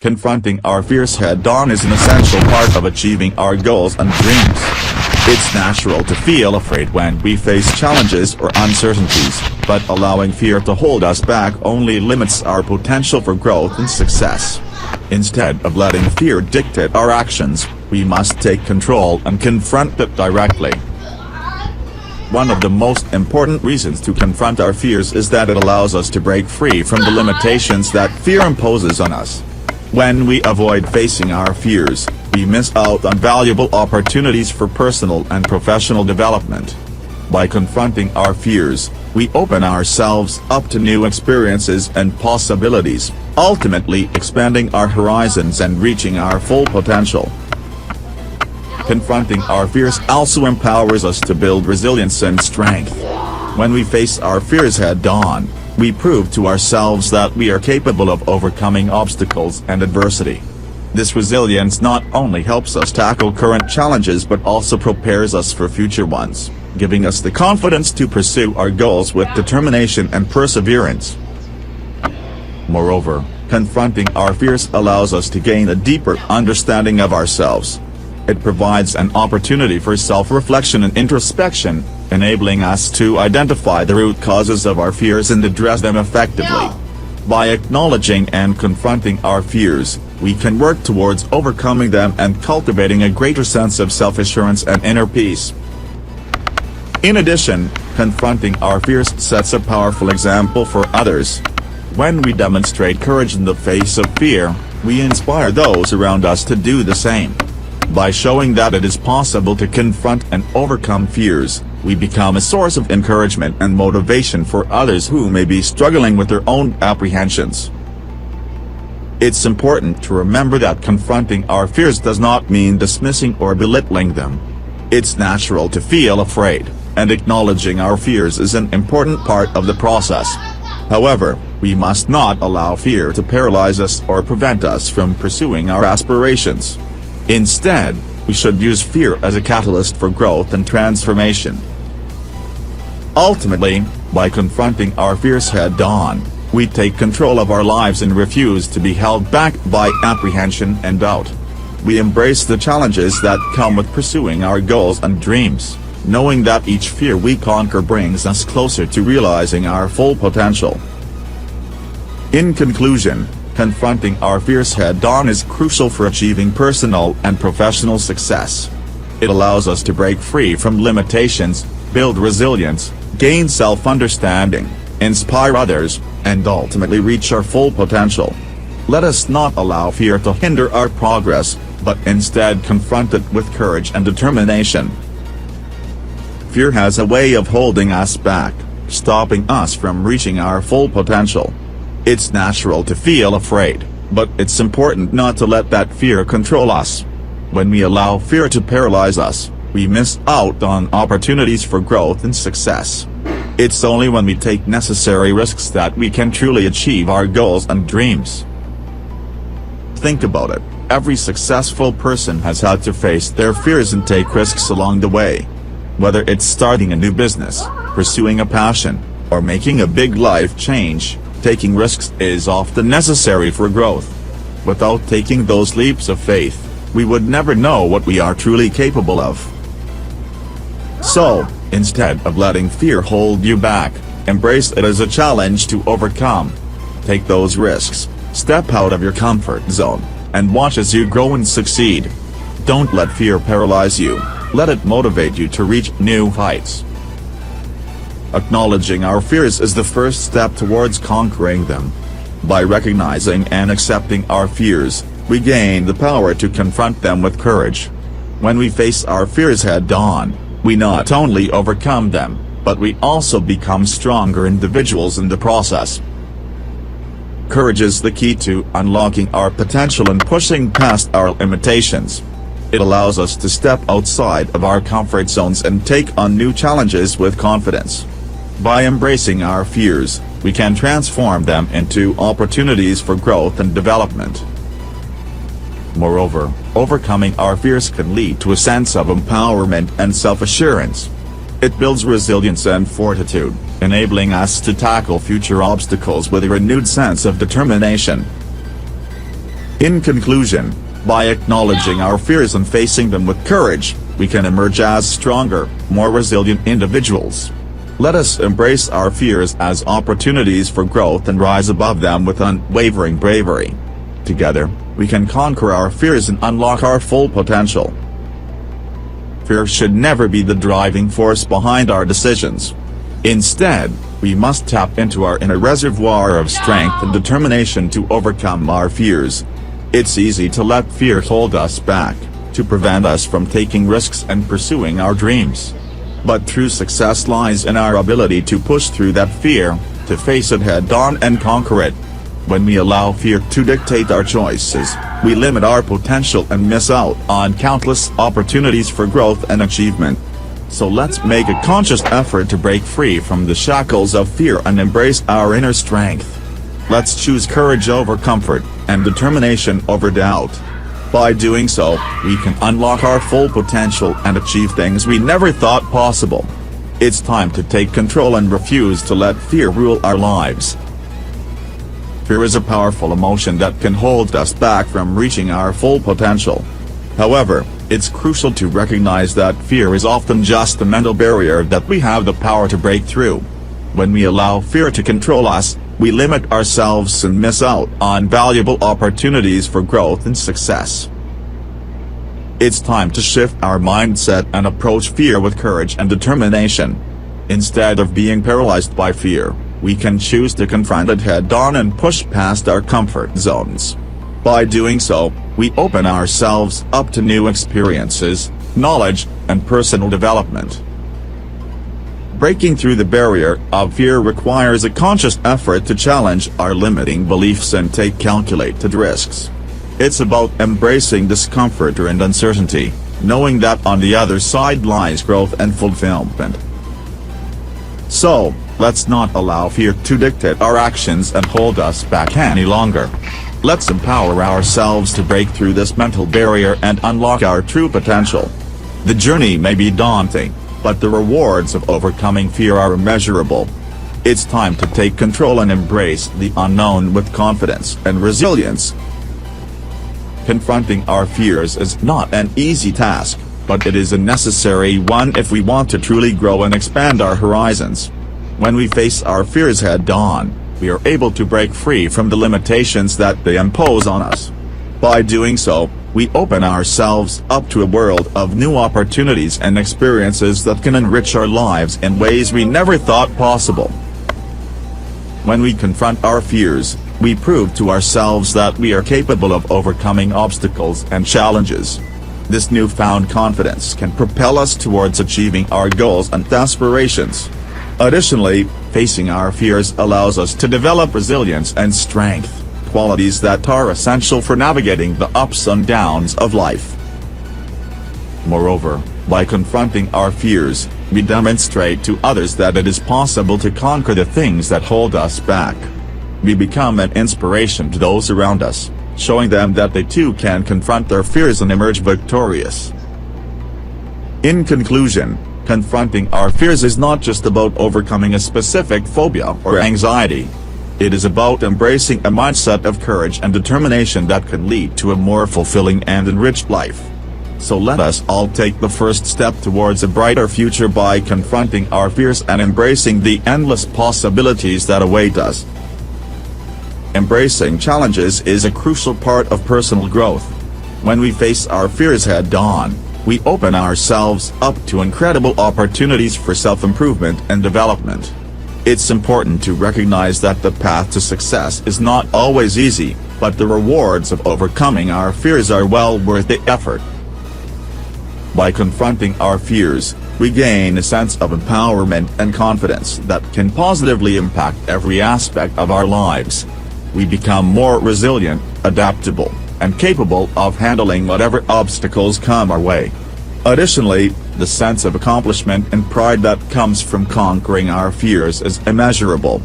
Confronting our fears head-on is an essential part of achieving our goals and dreams. It's natural to feel afraid when we face challenges or uncertainties, but allowing fear to hold us back only limits our potential for growth and success. Instead of letting fear dictate our actions, we must take control and confront it directly. One of the most important reasons to confront our fears is that it allows us to break free from the limitations that fear imposes on us. When we avoid facing our fears, we miss out on valuable opportunities for personal and professional development. By confronting our fears, we open ourselves up to new experiences and possibilities, ultimately expanding our horizons and reaching our full potential. Confronting our fears also empowers us to build resilience and strength. When we face our fears head-on, we prove to ourselves that we are capable of overcoming obstacles and adversity. This resilience not only helps us tackle current challenges but also prepares us for future ones, giving us the confidence to pursue our goals with determination and perseverance. Moreover, confronting our fears allows us to gain a deeper understanding of ourselves. It provides an opportunity for self-reflection and introspection, enabling us to identify the root causes of our fears and address them effectively. By acknowledging and confronting our fears, we can work towards overcoming them and cultivating a greater sense of self-assurance and inner peace. In addition, confronting our fears sets a powerful example for others. When we demonstrate courage in the face of fear, we inspire those around us to do the same. By showing that it is possible to confront and overcome fears, we become a source of encouragement and motivation for others who may be struggling with their own apprehensions. It's important to remember that confronting our fears does not mean dismissing or belittling them. It's natural to feel afraid, and acknowledging our fears is an important part of the process. However, we must not allow fear to paralyze us or prevent us from pursuing our aspirations. Instead, we should use fear as a catalyst for growth and transformation. Ultimately, by confronting our fears head-on, we take control of our lives and refuse to be held back by apprehension and doubt. We embrace the challenges that come with pursuing our goals and dreams, knowing that each fear we conquer brings us closer to realizing our full potential. In conclusion, confronting our fears head-on is crucial for achieving personal and professional success. It allows us to break free from limitations, build resilience, gain self-understanding, inspire others, and ultimately reach our full potential. Let us not allow fear to hinder our progress, but instead confront it with courage and determination. Fear has a way of holding us back, stopping us from reaching our full potential. It's natural to feel afraid, but it's important not to let that fear control us. When we allow fear to paralyze us, we miss out on opportunities for growth and success. It's only when we take necessary risks that we can truly achieve our goals and dreams. Think about it, every successful person has had to face their fears and take risks along the way. Whether it's starting a new business, pursuing a passion, or making a big life change, taking risks is often necessary for growth. Without taking those leaps of faith, we would never know what we are truly capable of. So, instead of letting fear hold you back, embrace it as a challenge to overcome. Take those risks, step out of your comfort zone, and watch as you grow and succeed. Don't let fear paralyze you, let it motivate you to reach new heights. Acknowledging our fears is the first step towards conquering them. By recognizing and accepting our fears, we gain the power to confront them with courage. When we face our fears head-on, we not only overcome them, but we also become stronger individuals in the process. Courage is the key to unlocking our potential and pushing past our limitations. It allows us to step outside of our comfort zones and take on new challenges with confidence. By embracing our fears, we can transform them into opportunities for growth and development. Moreover, overcoming our fears can lead to a sense of empowerment and self-assurance. It builds resilience and fortitude, enabling us to tackle future obstacles with a renewed sense of determination. In conclusion, by acknowledging our fears and facing them with courage, we can emerge as stronger, more resilient individuals. Let us embrace our fears as opportunities for growth and rise above them with unwavering bravery. Together, we can conquer our fears and unlock our full potential. Fear should never be the driving force behind our decisions. Instead, we must tap into our inner reservoir of strength and determination to overcome our fears. It's easy to let fear hold us back, to prevent us from taking risks and pursuing our dreams. But true success lies in our ability to push through that fear, to face it head-on and conquer it. When we allow fear to dictate our choices, we limit our potential and miss out on countless opportunities for growth and achievement. So let's make a conscious effort to break free from the shackles of fear and embrace our inner strength. Let's choose courage over comfort, and determination over doubt. By doing so, we can unlock our full potential and achieve things we never thought possible. It's time to take control and refuse to let fear rule our lives. Fear is a powerful emotion that can hold us back from reaching our full potential. However, it's crucial to recognize that fear is often just a mental barrier that we have the power to break through. When we allow fear to control us, we limit ourselves and miss out on valuable opportunities for growth and success. It's time to shift our mindset and approach fear with courage and determination. Instead of being paralyzed by fear, we can choose to confront it head-on and push past our comfort zones. By doing so, we open ourselves up to new experiences, knowledge, and personal development. Breaking through the barrier of fear requires a conscious effort to challenge our limiting beliefs and take calculated risks. It's about embracing discomfort and uncertainty, knowing that on the other side lies growth and fulfillment. So, let's not allow fear to dictate our actions and hold us back any longer. Let's empower ourselves to break through this mental barrier and unlock our true potential. The journey may be daunting, but the rewards of overcoming fear are immeasurable. It's time to take control and embrace the unknown with confidence and resilience. Confronting our fears is not an easy task, but it is a necessary one if we want to truly grow and expand our horizons. When we face our fears head-on, we are able to break free from the limitations that they impose on us. By doing so, we open ourselves up to a world of new opportunities and experiences that can enrich our lives in ways we never thought possible. When we confront our fears, we prove to ourselves that we are capable of overcoming obstacles and challenges. This newfound confidence can propel us towards achieving our goals and aspirations. Additionally, facing our fears allows us to develop resilience and strength, qualities that are essential for navigating the ups and downs of life. Moreover, by confronting our fears, we demonstrate to others that it is possible to conquer the things that hold us back. We become an inspiration to those around us, showing them that they too can confront their fears and emerge victorious. In conclusion, confronting our fears is not just about overcoming a specific phobia or anxiety. It is about embracing a mindset of courage and determination that can lead to a more fulfilling and enriched life. So let us all take the first step towards a brighter future by confronting our fears and embracing the endless possibilities that await us. Embracing challenges is a crucial part of personal growth. When we face our fears head-on, we open ourselves up to incredible opportunities for self-improvement and development. It's important to recognize that the path to success is not always easy, but the rewards of overcoming our fears are well worth the effort. By confronting our fears, we gain a sense of empowerment and confidence that can positively impact every aspect of our lives. We become more resilient, adaptable, and capable of handling whatever obstacles come our way. Additionally, the sense of accomplishment and pride that comes from conquering our fears is immeasurable.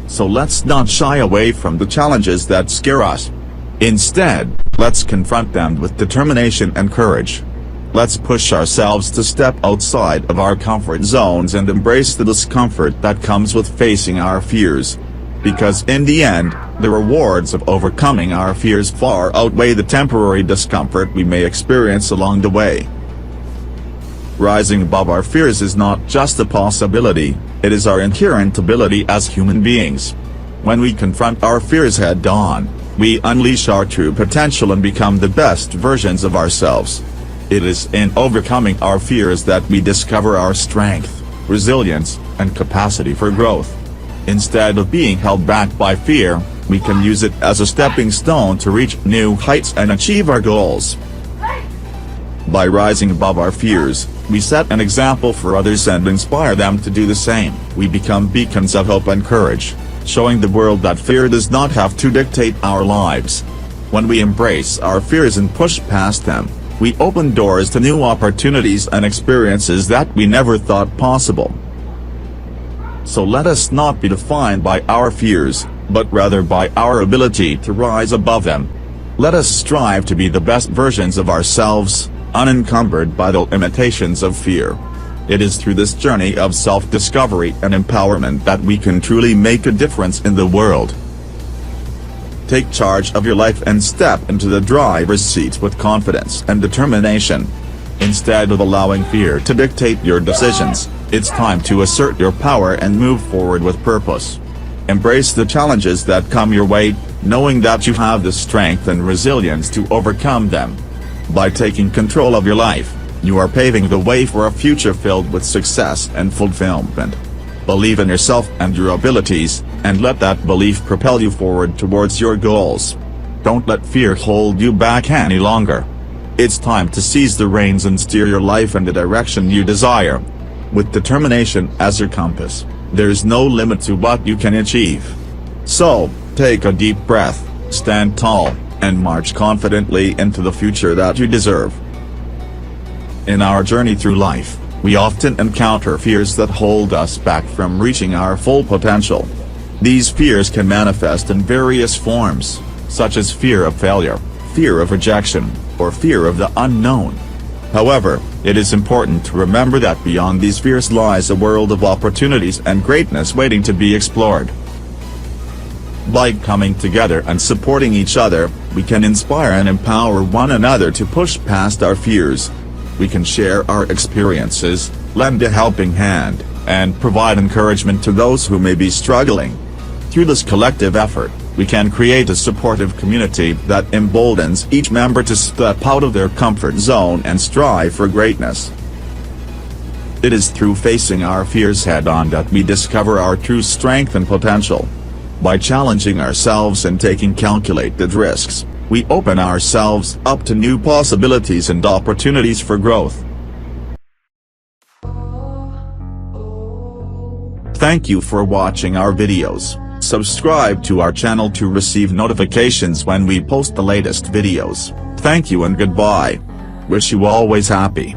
So let's not shy away from the challenges that scare us. Instead, let's confront them with determination and courage. Let's push ourselves to step outside of our comfort zones and embrace the discomfort that comes with facing our fears. Because in the end, the rewards of overcoming our fears far outweigh the temporary discomfort we may experience along the way. Rising above our fears is not just a possibility, it is our inherent ability as human beings. When we confront our fears head-on, we unleash our true potential and become the best versions of ourselves. It is in overcoming our fears that we discover our strength, resilience, and capacity for growth. Instead of being held back by fear, we can use it as a stepping stone to reach new heights and achieve our goals. By rising above our fears, we set an example for others and inspire them to do the same. We become beacons of hope and courage, showing the world that fear does not have to dictate our lives. When we embrace our fears and push past them, we open doors to new opportunities and experiences that we never thought possible. So let us not be defined by our fears, but rather by our ability to rise above them. Let us strive to be the best versions of ourselves, unencumbered by the limitations of fear. It is through this journey of self-discovery and empowerment that we can truly make a difference in the world. Take charge of your life and step into the driver's seat with confidence and determination. Instead of allowing fear to dictate your decisions, it's time to assert your power and move forward with purpose. Embrace the challenges that come your way, knowing that you have the strength and resilience to overcome them. By taking control of your life, you are paving the way for a future filled with success and fulfillment. Believe in yourself and your abilities, and let that belief propel you forward towards your goals. Don't let fear hold you back any longer. It's time to seize the reins and steer your life in the direction you desire. With determination as your compass, there's no limit to what you can achieve. So, take a deep breath, stand tall, and march confidently into the future that you deserve. In our journey through life, we often encounter fears that hold us back from reaching our full potential. These fears can manifest in various forms, such as fear of failure, fear of rejection, or fear of the unknown. However, it is important to remember that beyond these fears lies a world of opportunities and greatness waiting to be explored. By coming together and supporting each other, we can inspire and empower one another to push past our fears. We can share our experiences, lend a helping hand, and provide encouragement to those who may be struggling. Through this collective effort, we can create a supportive community that emboldens each member to step out of their comfort zone and strive for greatness. It is through facing our fears head-on that we discover our true strength and potential. By challenging ourselves and taking calculated risks, we open ourselves up to new possibilities and opportunities for growth. Thank you for watching our videos. Subscribe to our channel to receive notifications when we post the latest videos. Thank you and goodbye. Wish you always happy.